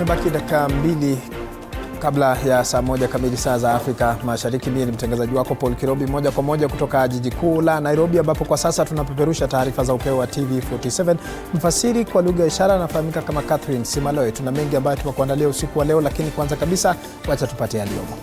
Imebaki dakika 2 kabla ya saa 1 kamili saa za Afrika Mashariki. Mimi ni mtangazaji wako Paul Kirobi, moja kwa moja kutoka jiji kuu la Nairobi, ambapo kwa sasa tunapeperusha taarifa za Upeo wa TV47. Mfasiri kwa lugha ya ishara anafahamika kama Catherine Simaloe. Tuna mengi ambayo tumekuandalia usiku wa leo, lakini kwanza kabisa wacha tupate yaliyomo.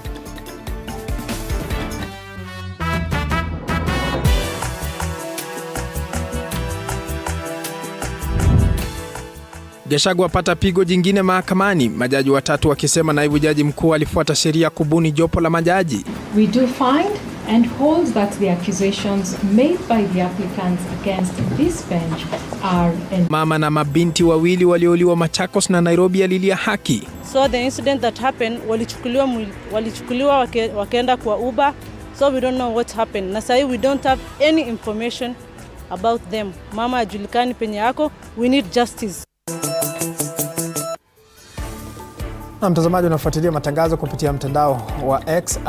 Gachagua apata pigo jingine mahakamani, majaji watatu wakisema naibu jaji mkuu alifuata sheria kubuni jopo la majaji. We do find and hold that the accusations made by the applicants against this bench are... Mama na mabinti wawili waliouliwa Machakos na Nairobi alilia haki. So the incident that happened, walichukuliwa wakaenda kwa Uber, so we don't know what happened. Na sasa we don't have any information about them. Mama ajulikani penye yako, we need justice. Na mtazamaji, unafuatilia matangazo kupitia mtandao wa X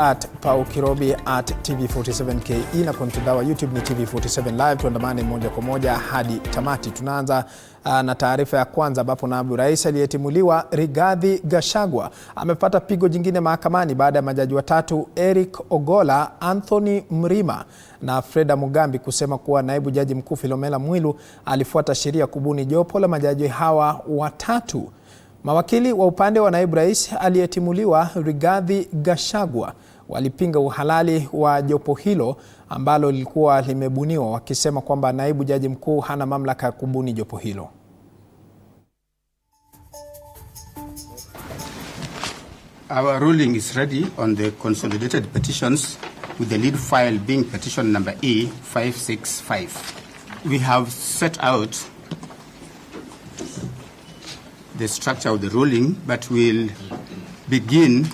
@Paul Kirobi @TV47KE na kwa mtandao wa YouTube ni TV47 Live. Tuandamane moja kwa moja hadi tamati. Tunaanza na taarifa ya kwanza, ambapo naibu rais aliyetimuliwa Rigathi Gachagua amepata pigo jingine mahakamani baada ya majaji watatu Eric Ogolla, Anthony Mrima na Freda Mugambi kusema kuwa naibu jaji mkuu Philomena Mwilu alifuata sheria kubuni jopo la majaji hawa watatu. Mawakili wa upande wa naibu rais aliyetimuliwa Rigathi Gachagua walipinga uhalali wa jopo hilo ambalo lilikuwa limebuniwa, wakisema kwamba naibu jaji mkuu hana mamlaka ya kubuni jopo hilo. Our ruling is ready on the consolidated petitions, with the lead file being petition number E565. We have set out the structure of the ruling, but we'll begin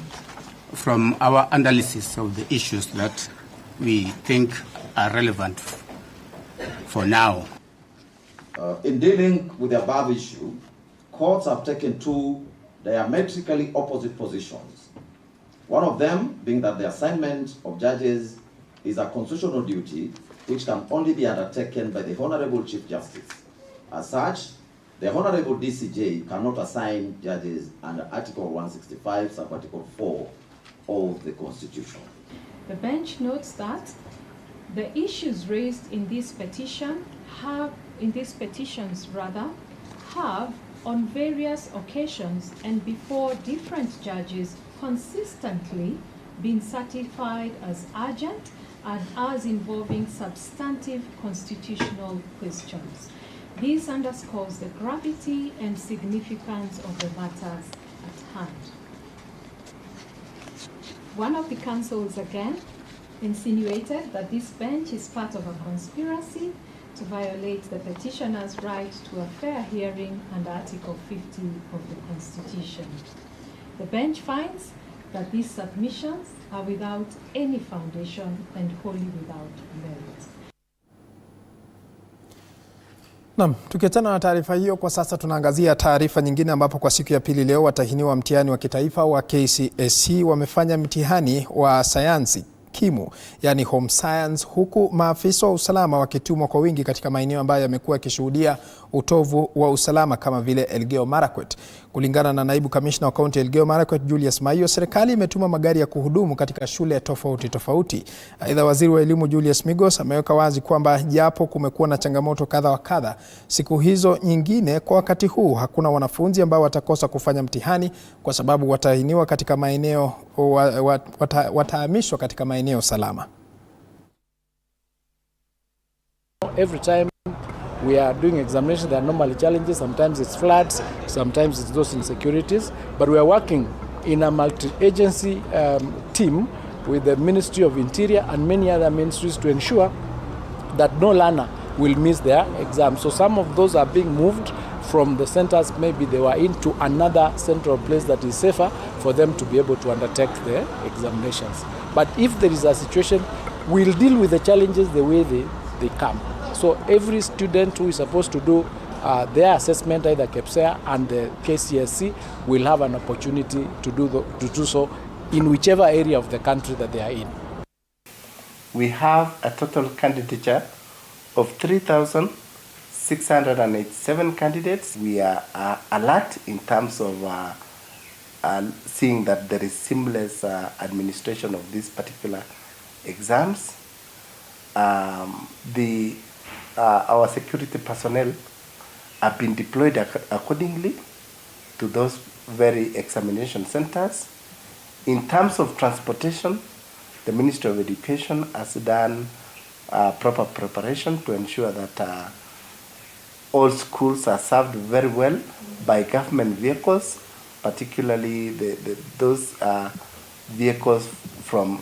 from our analysis of the issues that we think are relevant for now. In dealing with the above issue, courts have taken two diametrically opposite positions. One of them being that the assignment of judges is a constitutional duty which can only be undertaken by the Honorable Chief Justice. As such, the Honorable DCJ cannot assign judges under Article 165, Sub-Article 4 of the Constitution. The bench notes that the issues raised in this petition have on various occasions and before different judges consistently been certified as urgent and as involving substantive constitutional questions. This underscores the gravity and significance of the matters at hand. One of the counsels again insinuated that this bench is part of a conspiracy to violate the petitioner's right to a fair hearing under Article 50 of the Constitution. The bench finds that these submissions are without any foundation and wholly without merit. Naam, tukiachana na taarifa hiyo, kwa sasa tunaangazia taarifa nyingine, ambapo kwa siku ya pili leo watahiniwa mtihani wa kitaifa wa Kesi wamefanya mtihani wa sayansi kimu, yani home science, huku maafisa wa usalama wakitumwa kwa wingi katika maeneo ambayo yamekuwa yakishuhudia utovu wa usalama kama vile Elgeyo Marakwet. Kulingana na naibu kamishna wa kaunti Elgeyo Marakwet Julius Maiyo, serikali imetuma magari ya kuhudumu katika shule tofauti. Aidha, waziri wa elimu Julius Migos ameweka wazi kwamba japo kumekuwa na changamoto kadha wa kadha siku hizo nyingine, kwa wakati huu hakuna wanafunzi ambao watakosa kufanya mtihani kwa sababu watahiniwa katika maeneo watahamishwa katika maeneo salama. Every time we are doing examinations, there are normally challenges. Sometimes it's floods, sometimes it's those insecurities. But we are working in a multi-agency team with the Ministry of Interior and many other ministries to ensure that no learner will miss their exam. So some of those are being moved from the centers maybe they were in to another central place that is safer for them to be able to undertake their examinations. But if there is a situation, we'll deal with the challenges the way they come. So every student who is supposed to do their assessment, either KPSEA and the KCSE, will have an opportunity to do so in whichever area of the country that they are in. We have a total candidature of 3,687 candidates. We are alert in terms of seeing that there is seamless administration of these particular exams. Our security personnel have been deployed accordingly to those very examination centers. In terms of transportation, the Ministry of Education has done proper preparation to ensure that all schools are served very well by government vehicles, particularly those vehicles from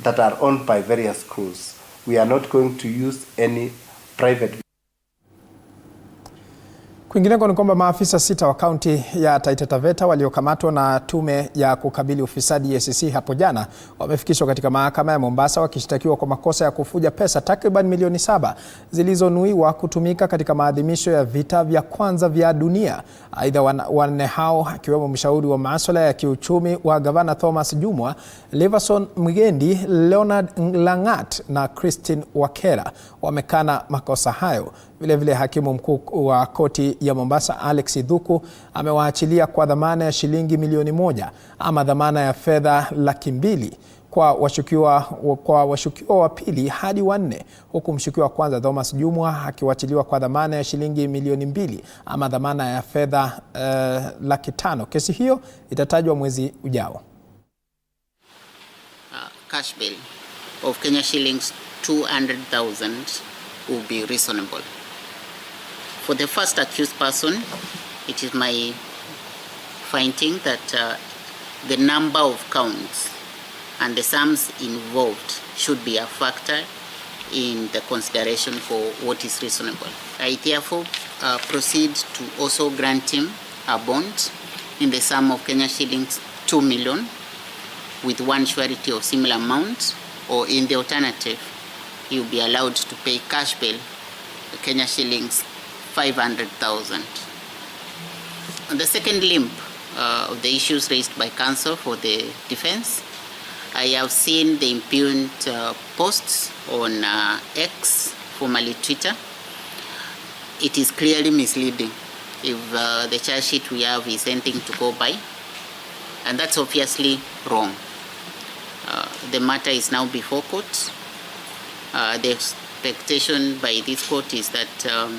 that are owned by various schools. We are not going to use any private. Kwingineko ni kwamba maafisa 6 wa kaunti ya Taita Taveta waliokamatwa na tume ya kukabili ufisadi EACC hapo jana wamefikishwa katika mahakama ya Mombasa wakishtakiwa kwa makosa ya kufuja pesa takriban milioni 7 zilizonuiwa kutumika katika maadhimisho ya vita vya kwanza vya dunia. Aidha, wanne hao akiwemo mshauri wa masuala ya kiuchumi wa Gavana Thomas Jumwa, Leverson Mgendi, Leonard Langat na Christine Wakera wamekana makosa hayo. Vile vile hakimu mkuu wa koti ya Mombasa Alex Idhuku amewaachilia kwa dhamana ya shilingi milioni 1 ama dhamana ya fedha $200,000 kwa washukiwa wa pili hadi 4, huku mshukiwa wa kwanza Thomas Jumwa akiwachiliwa kwa dhamana ya shilingi milioni 2 ama dhamana ya fedha $500,000. Kesi hiyo itatajwa mwezi ujao. Cash bail of Kenya shillings 200,000 will be reasonable. For the first accused person, it is my finding that the number of counts and the sums involved should be a factor in the consideration for what is reasonable. I therefore proceed to also grant him a bond in the sum of Kenya shillings 2 million with one surety of similar amount, or in the alternative, he will be allowed to pay cash bail Kenya shillings 500,000. On the second limb of the issues raised by counsel for the defense, I have seen the impugned posts on X, formerly Twitter. It is clearly misleading if the charge sheet we have is anything to go by, and that's obviously wrong. The matter is now before court. The expectation by this court is that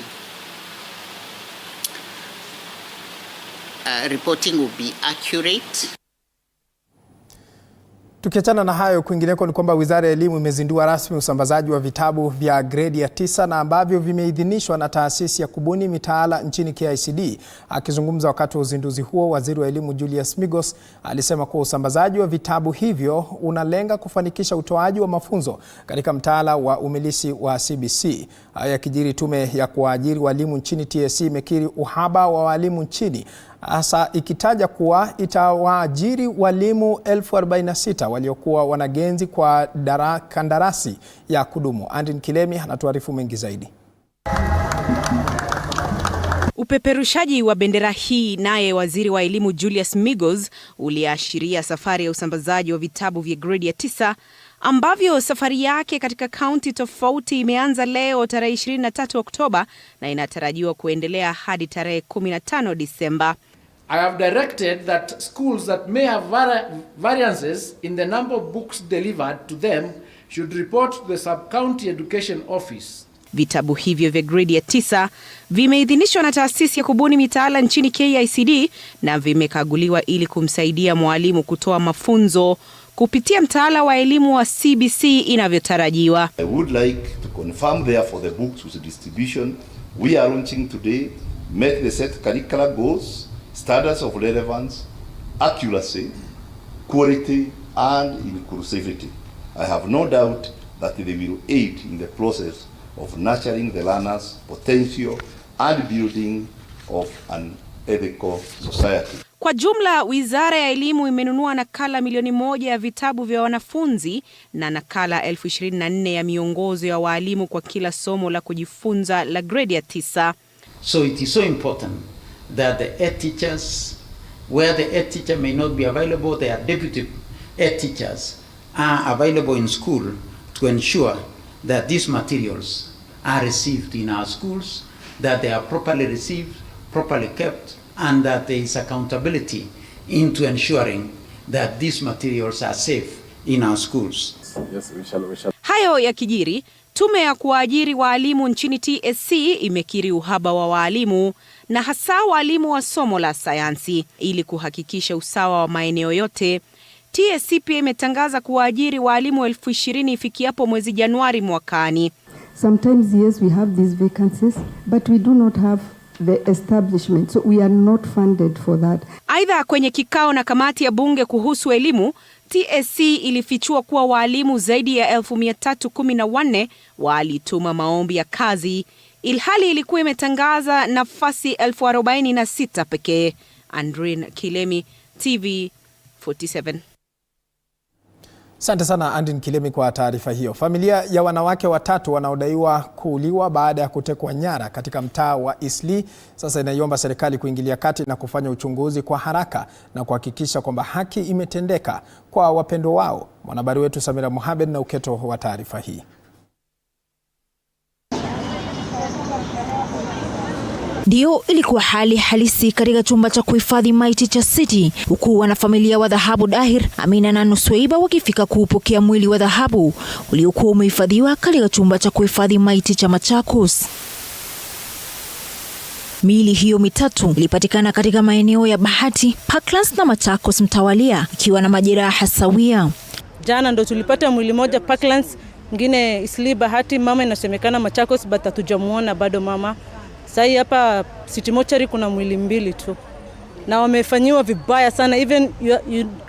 reporting will be accurate. Tukiachana na hayo, kwingineko ni kwamba Wizara ya Elimu imezindua rasmi usambazaji wa vitabu vya gredi ya 9 na ambavyo vimeidhinishwa na taasisi ya kubuni mitaala nchini KICD. Akizungumza wakati wa uzinduzi huo, Waziri wa Elimu Julius Migos alisema kuwa usambazaji wa vitabu hivyo unalenga kufanikisha utoaji wa mafunzo katika mtaala wa umilisi wa CBC. Yakijiri, tume ya kuajiri walimu nchini TSC imekiri uhaba wa walimu nchini, hasa ikitaja kuwa itawaajiri walimu 46,000 waliokuwa wanagenzi kwa kandarasi ya kudumu. Andin Kilemi anatuarifu mengi zaidi. Upeperushaji wa bendera hii naye Waziri wa Elimu Julius Migos uliashiria safari ya usambazaji wa vitabu vya gredi ya 9 ambavyo safari yake katika kaunti tofauti imeanza leo tarehe 23 Oktoba na inatarajiwa kuendelea hadi tarehe 15 Disemba. I have directed that schools that may have variances in the number of books delivered to them should report to the Sub-County Education Office. Vitabu hivyo vya gredi ya 9 vimeidhinishwa na taasisi ya kubuni mitaala nchini KICD na vimekaguliwa ili kumsaidia mwalimu kutoa mafunzo kupitia mtaala wa elimu wa CBC inavyotarajiwa. I would like to confirm therefore the books with distribution we are launching today make the set curricular goals, standards of relevance, accuracy, quality and inclusivity. I have no doubt that they will aid in the process of nurturing the learner's potential and building of an ethical society. Kwa jumla, Wizara ya Elimu imenunua nakala milioni 1 ya vitabu vya wanafunzi na nakala 24,000 ya miongozo ya walimu kwa kila somo la kujifunza la gredi ya 9. So it is so important that the head teachers, where the head teacher may not be available, their deputy head teachers are available in school to ensure that these materials are received in our schools, that they are properly received, properly kept, and that there is accountability into ensuring that these materials are safe in our schools. Yes, we shall. Hayo ya kijiri, tume ya kuajiri waalimu nchini TSC imekiri uhaba wa waalimu na hasa waalimu wa somo la sayansi. Ili kuhakikisha usawa wa maeneo yote, TSC pia imetangaza kuajiri waalimu 20,000 ifikiapo mwezi Januari mwakani. Sometimes yes, we have these vacancies, but we do not have the establishment, so we are not funded for that. Aidha, kwenye kikao na kamati ya bunge kuhusu elimu, TSC ilifichua kuwa waalimu zaidi ya 314 walituma maombi ya kazi, ilhali ilikuwa imetangaza nafasi 46 pekee. Andrin Kilemi, TV47. Asante sana Andin Kilemi kwa taarifa hiyo. Familia ya wanawake watatu wanaodaiwa kuuliwa baada ya kutekwa nyara katika mtaa wa Eastleigh sasa inaiomba serikali kuingilia kati na kufanya uchunguzi kwa haraka na kuhakikisha kwamba haki imetendeka kwa wapendwa wao. Mwanahabari wetu Samira Mohamed na uketo wa taarifa hii. Ndio ilikuwa hali halisi katika chumba cha kuhifadhi maiti cha City, huku wanafamilia wa Dhahabu Dahir, Amina na Nusweiba wakifika kuupokea mwili wa Dhahabu uliokuwa umehifadhiwa katika chumba cha kuhifadhi maiti cha Machakos. Miili hiyo mitatu ilipatikana katika maeneo ya Bahati, Parklands na Machakos mtawalia, ikiwa na majeraha sawia. Jana ndo tulipata mwili moja Parklands, mwingine Eastleigh Bahati. Mama inasemekana Machakos, but hatujamuona bado mama. Sai hapa City Mortuary kuna mwili 2 tu. Na wamefanyiwa vibaya sana, even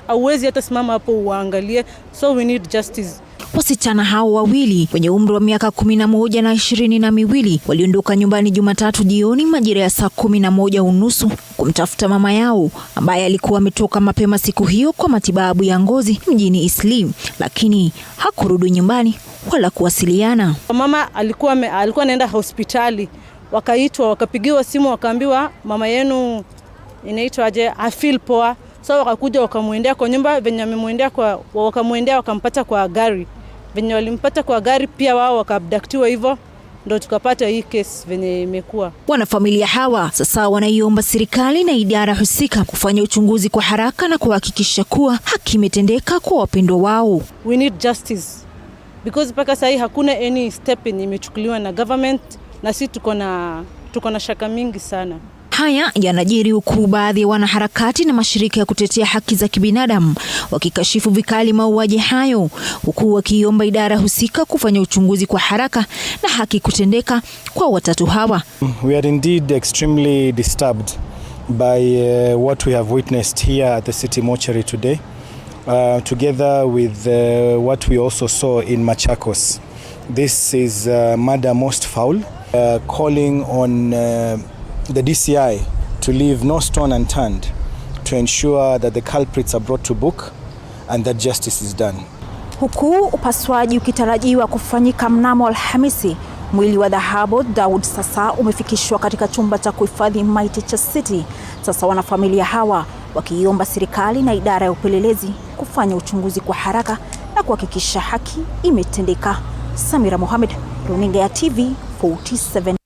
hauwezi hata simama hapo uangalie. So we need justice. Wasichana hao wawili wenye umri wa miaka 11 na 22 waliondoka nyumbani Jumatatu jioni majira ya saa 11:30 kumtafuta mama yao ambaye alikuwa ametoka mapema siku hiyo kwa matibabu ya ngozi mjini Eastleigh, lakini hakurudi nyumbani wala kuwasiliana. Mama alikuwa anaenda hospitali. Wakaitwa, wakapigiwa simu, wakaambiwa mama yenu inaitwa aje, afeel poa. So wakakuja wakamuendea kwa nyumba, venye amemuendea wakampata kwa gari. Venye walimpata kwa gari pia wao wakaabductiwa hivyo, ndio tukapata hii case venye imekuwa. Wanafamilia hawa sasa wanaiomba serikali na idara husika kufanya uchunguzi kwa haraka na kuhakikisha kuwa haki imetendeka kwa wapendwa wao. We need justice because mpaka sasa hakuna any step imechukuliwa na government, na sisi tuko na shaka mingi sana. Haya yanajiri huku baadhi ya wanaharakati na mashirika ya kutetea haki za kibinadamu wakikashifu vikali mauaji hayo, huku wakiomba idara husika kufanya uchunguzi kwa haraka na haki kutendeka kwa watatu hawa. We are indeed extremely disturbed by what we have witnessed here at the City Mortuary today, together with what we also saw in Machakos. This is murder most foul, calling on the DCI to leave no stone unturned to ensure that the culprits are brought to book and that justice is done. Huku upasuaji ukitarajiwa kufanyika mnamo Alhamisi, mwili wa Dhahabu Daud sasa umefikishwa katika chumba cha kuhifadhi maiti cha City. Sasa wanafamilia hawa wakiomba serikali na idara ya upelelezi kufanya uchunguzi kwa haraka na kuhakikisha haki imetendeka. Samira Mohamed, runinga ya TV47.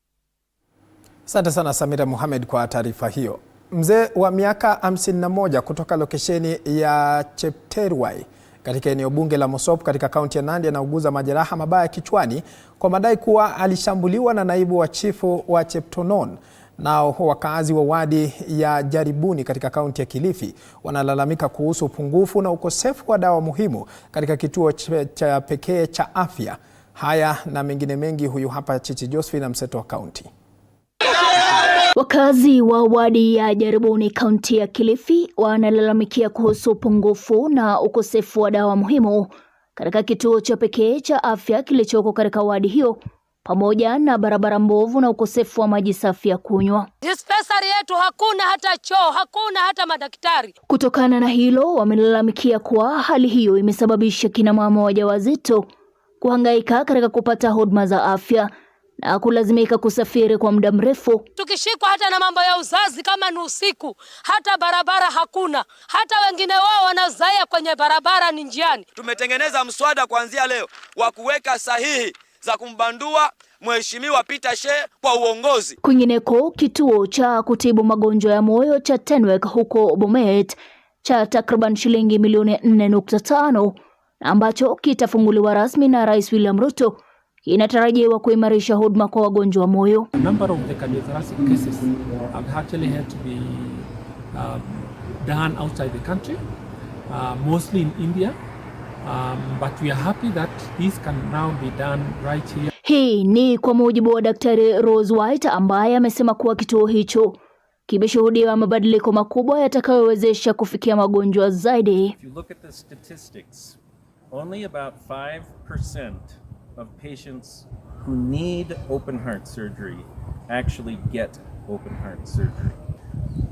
Asante sana Samira Mohamed kwa taarifa hiyo. Mzee wa miaka 51 kutoka lokesheni ya Chepterwai katika eneo bunge la Mosop katika kaunti ya Nandi anauguza majeraha mabaya kichwani kwa madai kuwa alishambuliwa na naibu wa chifu wa Cheptonon. Nao wakazi wa wadi ya Jaribuni katika kaunti ya Kilifi wanalalamika kuhusu upungufu na ukosefu wa dawa muhimu katika kituo cha pekee cha afya. Haya na mengine mengi, huyu hapa Chichi Josephine na mseto wa kaunti. Wakazi wa wadi ya Jaribuni kaunti ya Kilifi wanalalamikia kuhusu upungufu na ukosefu wa dawa muhimu katika kituo cha pekee cha afya kilichoko katika wadi hiyo, pamoja na barabara mbovu na ukosefu wa maji safi ya kunywa. Dispensary yetu hakuna hata choo, hakuna hata madaktari. Kutokana na hilo, wamelalamikia kuwa hali hiyo imesababisha kina mama wajawazito kuhangaika katika kupata huduma za afya na kulazimika kusafiri kwa muda mrefu. Tukishikwa hata na mambo ya uzazi kama ni usiku, hata barabara hakuna. Hata wengine wao wanazaia kwenye barabara ni njiani. Tumetengeneza mswada kuanzia leo wa kuweka sahihi za kumbandua Mheshimiwa Peter Shea kwa uongozi. Kwingineko, kituo cha kutibu magonjwa ya moyo cha Tenwek huko Bomet cha takriban shilingi milioni 4.5 ambacho kitafunguliwa rasmi na Rais William Ruto inatarajiwa kuimarisha huduma kwa wagonjwa wa moyo. Number of the cardiothoracic cases have actually had to be done outside the country, mostly in India, but we are happy that this can now be done right here. Hii ni kwa mujibu wa Daktari Rose White ambaye amesema kuwa kituo hicho kimeshuhudia mabadiliko makubwa yatakayowezesha kufikia magonjwa zaidi. If you look at the statistics, only about 5% of patients who need open heart surgery actually get open heart surgery.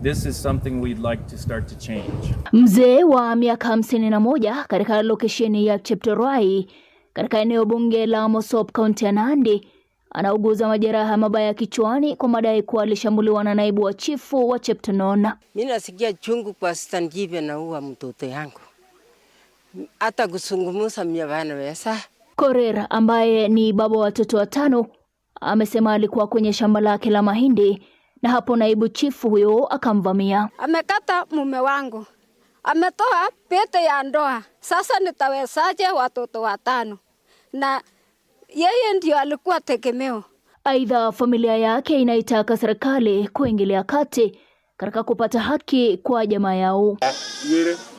This is something we'd like to start to change. Mzee wa miaka 51 katika lokesheni ya Cheptorwai katika eneo bunge la Mosop County ya Nandi anauguza majeraha mabaya kichwani kwa madai kuwa alishambuliwa na naibu wa chifu wa Cheptonona. Mimi nasikia chungu kwa Stan Gibe na uwa mtoto yangu. Hata kusungumusa mnyabana wesa. Korera ambaye ni baba wa watoto 5 amesema alikuwa kwenye shamba lake la mahindi na hapo naibu chifu huyo akamvamia. Amekata mume wangu. Ametoa pete ya ndoa. Sasa nitawesaje watoto 5? Na yeye ndio alikuwa tegemeo. Aidha, familia yake inaitaka serikali kuingilia kati katika kupata haki kwa jamaa yao.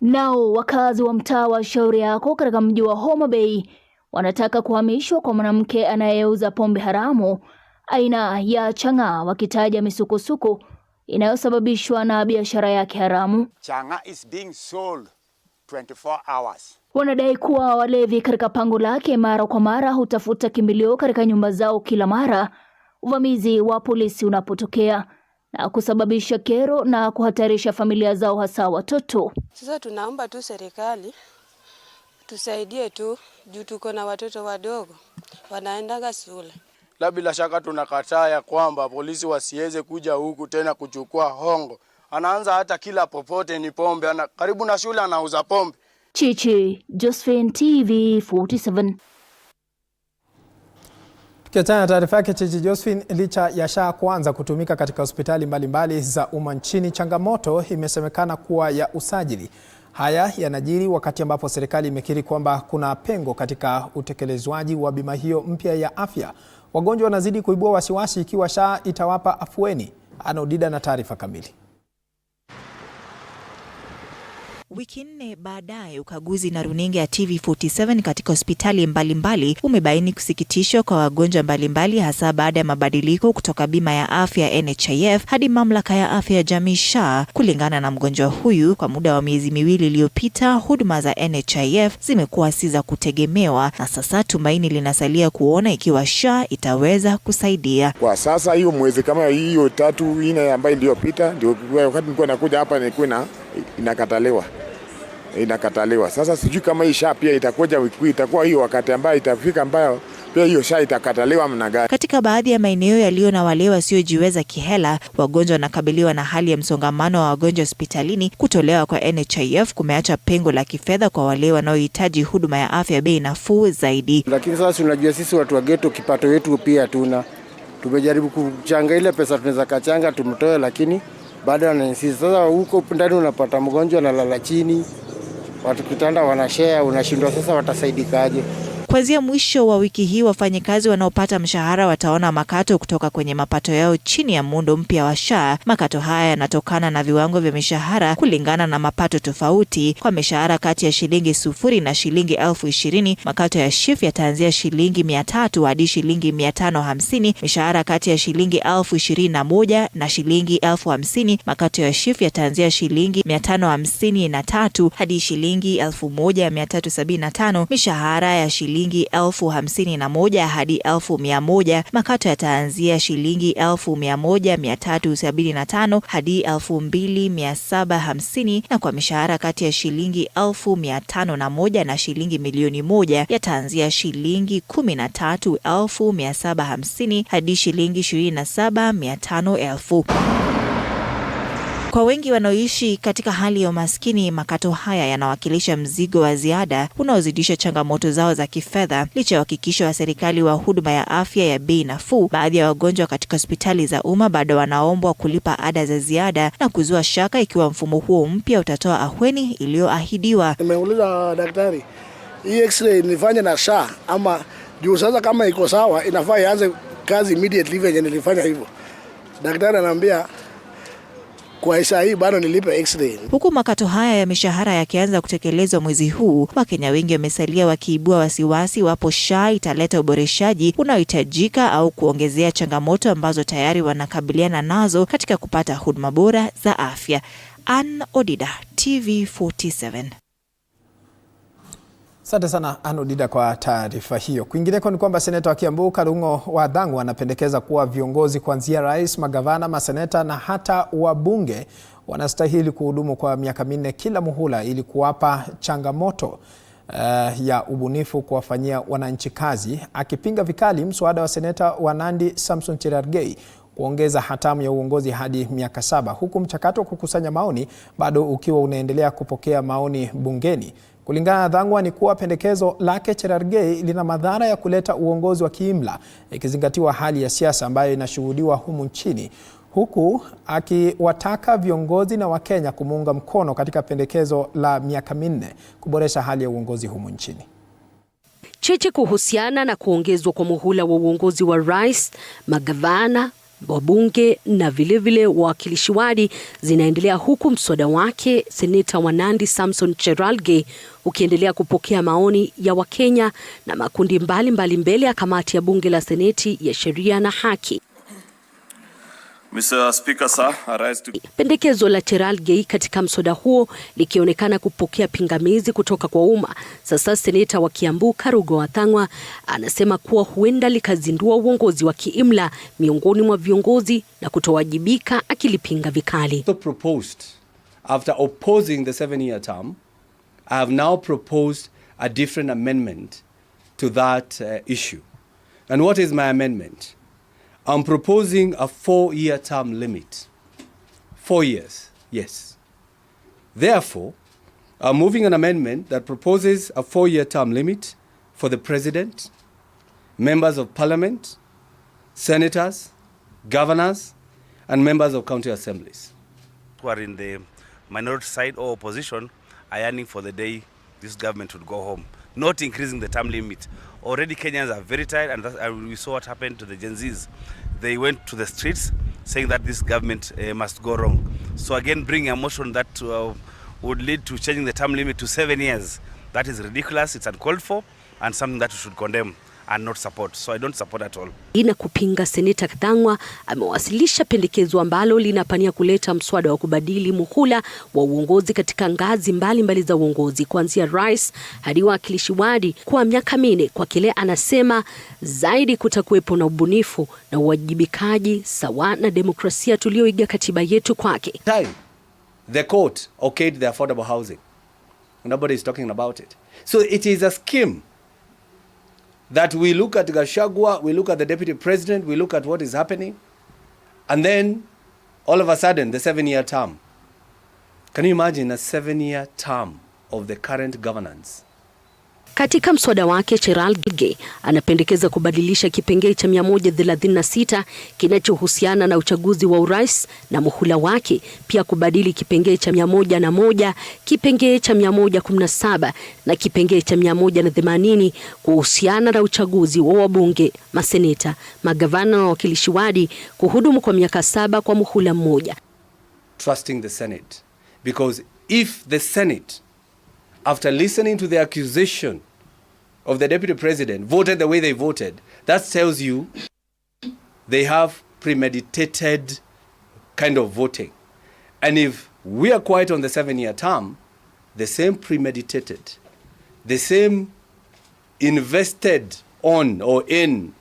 Nao wakazi wa mtaa wa Shauri Yako katika mji wa Homa Bay wanataka kuhamishwa kwa mwanamke anayeuza pombe haramu aina ya chang'aa, wakitaja misukosuko inayosababishwa na biashara yake haramu. Chang'aa is being sold 24 hours. Wanadai kuwa walevi katika pango lake mara kwa mara hutafuta kimbilio katika nyumba zao kila mara uvamizi wa polisi unapotokea na kusababisha kero na kuhatarisha familia zao, hasa watoto. Sasa tunaomba tu serikali tusaidie tu juu tuko na watoto wadogo wanaendaga shule. La bila shaka tunakataa ya kwamba polisi wasiweze kuja huku tena kuchukua hongo. Anaanza hata kila popote ni pombe, karibu na shule anauza pombe. Chichi, Josephine, TV47. Tukiachana na taarifa yake Chichi Josephine, licha ya SHA kuanza kutumika katika hospitali mbalimbali za umma nchini, changamoto imesemekana kuwa ya usajili. Haya yanajiri wakati ambapo serikali imekiri kwamba kuna pengo katika utekelezwaji wa bima hiyo mpya ya afya. Wagonjwa wanazidi kuibua wasiwasi ikiwa SHA itawapa afueni. Anodida na taarifa kamili. Wiki 4 baadaye, ukaguzi na runinga ya TV47 katika hospitali mbalimbali umebaini kusikitishwa kwa wagonjwa mbalimbali, hasa baada ya mabadiliko kutoka bima ya afya NHIF hadi mamlaka ya afya ya jamii SHA. Kulingana na mgonjwa huyu, kwa muda wa miezi 2 iliyopita, huduma za NHIF zimekuwa si za kutegemewa, na sasa tumaini linasalia kuona ikiwa SHA itaweza kusaidia. Kwa sasa hiyo mwezi kama hiyo 3-4 ambayo iliyopita, ndio wakati nilikuwa nakuja hapa nilikuwa inakataliwa. Sasa sijui kama hii SHA pia itakuwa hiyo wakati ambayo itafika ambayo pia hiyo SHA itakataliwa mna gani. Katika baadhi ya maeneo yaliyo na wale wasiojiweza kihela, wagonjwa wanakabiliwa na hali ya msongamano wa wagonjwa hospitalini. Kutolewa kwa NHIF kumeacha pengo la kifedha kwa wale wanaohitaji huduma ya afya bei nafuu zaidi. Lakini sasa unajua sisi watu wa ghetto kipato yetu pia tumejaribu kuchanga ile pesa tunaweza kachanga tumtoe, lakini bado anasisi. Sasa huko ndani unapata mgonjwa analala chini, watu kitanda wanashare, unashindwa sasa watasaidikaje. Kuanzia mwisho wa wiki hii, wafanyikazi wanaopata mshahara wataona makato kutoka kwenye mapato yao chini ya muundo mpya wa SHA. Makato haya yanatokana na viwango vya mishahara kulingana na mapato tofauti. Kwa mishahara kati ya shilingi 0 na shilingi 20,020, makato ya SHIF yataanzia shilingi 300 hadi shilingi 550. Mishahara kati ya shilingi 21,000 na shilingi 50,000, makato ya SHIF yataanzia shilingi 553 hadi shilingi 1,375. Mishahara ya shilingi 51,000 hadi 1,100, makato yataanzia shilingi 1,175 hadi 2,750, na kwa mishahara kati ya shilingi 501 na shilingi 1,000,000 yataanzia shilingi 13,750 hadi shilingi 27,500. Kwa wengi wanaoishi katika hali ya umaskini, makato haya yanawakilisha mzigo wa ziada unaozidisha changamoto zao za kifedha. Licha ya uhakikisho wa serikali wa huduma ya afya ya bei nafuu, baadhi ya wagonjwa katika hospitali za umma bado wanaombwa kulipa ada za ziada na kuzua shaka ikiwa mfumo huo mpya utatoa ahueni iliyoahidiwa. Nimeuliza daktari, hii x-ray nilifanya na SHA ama juu sasa kama iko sawa inafaa ianze kazi immediately venye nilifanya hivyo. Daktari ananiambia kwa saa hii bado nilipe x-ray. Huku makato haya ya mishahara yakianza kutekelezwa mwezi huu, Wakenya wengi wamesalia wakiibua wasiwasi wapo SHA italeta uboreshaji unaohitajika au kuongezea changamoto ambazo tayari wanakabiliana nazo katika kupata huduma bora za afya. Ann Odida, TV47. Asante sana Anodida kwa taarifa hiyo. Kwingineko ni kwamba seneta wa Kiambu Karungo Wathang'wa anapendekeza kuwa viongozi kuanzia rais, magavana, maseneta na hata wabunge wanastahili kuhudumu kwa miaka 4 kila muhula ili kuwapa changamoto ya ubunifu kuwafanyia wananchi kazi, akipinga vikali mswada wa seneta wa Nandi Samson Cherargei kuongeza hatamu ya uongozi hadi miaka 7, huku mchakato wa kukusanya maoni bado ukiwa unaendelea kupokea maoni bungeni. Kulingana na Wathang'wa ni kuwa pendekezo lake Cherargei lina madhara ya kuleta uongozi wa kiimla, ikizingatiwa hali ya siasa ambayo inashuhudiwa humu nchini, huku akiwataka viongozi na Wakenya kumuunga mkono katika pendekezo la miaka 4 kuboresha hali ya uongozi humu nchini. Cheche kuhusiana na kuongezwa kwa muhula wa uongozi wa rais, magavana, wabunge na vilevile wawakilishi wadi zinaendelea, huku mswada wake seneta wa Nandi Samson Cherargei ukiendelea kupokea maoni ya Wakenya na makundi mbalimbali mbele ya kamati ya bunge la seneti ya sheria na haki. Mr. Speaker, sir, pendekezo la Cherargei katika mswada huo likionekana kupokea pingamizi kutoka kwa umma. Sasa seneta wa Kiambu Karungo Wathang'wa anasema kuwa huenda likazindua uongozi wa kiimla miongoni mwa viongozi na kutowajibika, akilipinga vikali. After opposing the 7-year term, I have now proposed a different amendment to that issue. And what is my amendment? I'm proposing a 4-year term limit. 4 years, yes. Therefore, I'm moving an amendment that proposes a 4-year term limit for the president, members of parliament, senators, governors, and members of county assemblies. Who are in the minority side or opposition are yearning for the day this government would go home, not increasing the term limit. Already Kenyans are very tired, and we saw what happened to the Gen Zs. They went to the streets saying that this government must go wrong. So again, bringing a motion that would lead to changing the term limit to 7 years, that is ridiculous, it's uncalled for, and something that we should condemn and not support. So I don't support at all. Ina kupinga, seneta Wathang'wa amewasilisha pendekezo ambalo linapania kuleta mswada wa kubadili muhula wa uongozi katika ngazi mbalimbali za uongozi, kuanzia rais hadi wawakilishi wadi kwa miaka 4, kwa kile anasema zaidi kutakuwepo na ubunifu na uwajibikaji sawa na demokrasia tulioiga katiba yetu kwake. The court okayed the affordable housing. Nobody is talking about it. So it is a scheme that we look at Gachagua, we look at the deputy president, we look at what is happening, and then all of a sudden the 7-year term. Can you imagine a 7-year term of the current governance? Katika mswada wake, Cherargei anapendekeza kubadilisha kipengee cha 136 kinachohusiana na uchaguzi wa urais na muhula wake, pia kubadili kipengee cha 101, kipengee cha 117 na kipengee cha 180 kuhusiana na uchaguzi wa wabunge, maseneta, magavana na wawakilishi wadi kuhudumu kwa miaka 7 kwa muhula mmoja. Trusting the Senate, because if the Senate, after listening to the accusation of the deputy president, voted the way they voted, that tells you they have premeditated kind of voting. And if we are quiet on the 7-year term, the same premeditated, the same invested on or in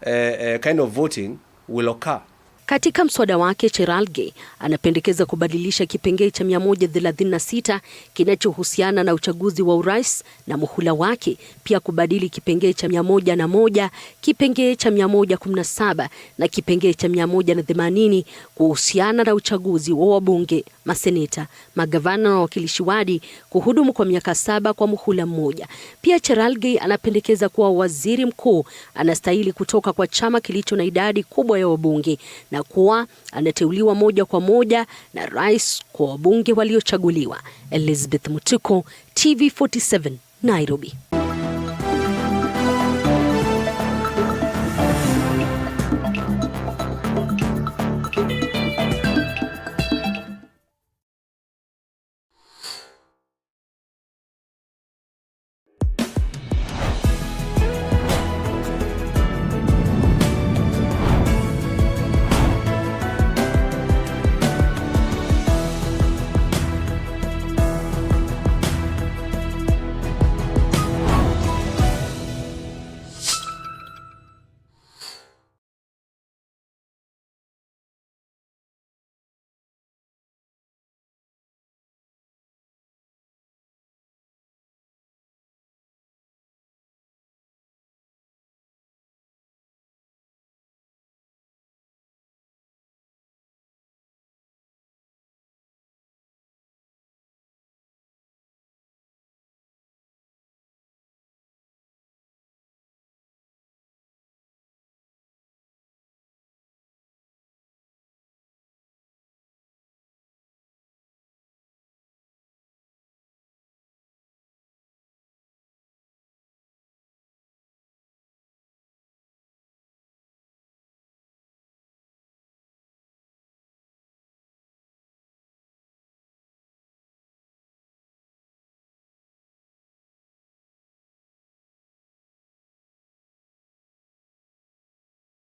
kind of voting will occur. Katika mswada wake, Cherargei anapendekeza kubadilisha kipengee cha 136 kinachohusiana na uchaguzi wa urais na muhula wake, pia kubadili kipengee cha 101, kipengee cha 117 na kipengee cha 180 kuhusiana na uchaguzi wa wabunge, maseneta, magavana na wawakilishi wadi kuhudumu kwa miaka 7 kwa muhula mmoja. Pia Cherargei anapendekeza kuwa waziri mkuu anastahili kutoka kwa chama kilicho na idadi kubwa ya wabunge na kuwa anateuliwa moja kwa moja na rais kwa wabunge waliochaguliwa. Elizabeth Mutuko, TV47, Nairobi.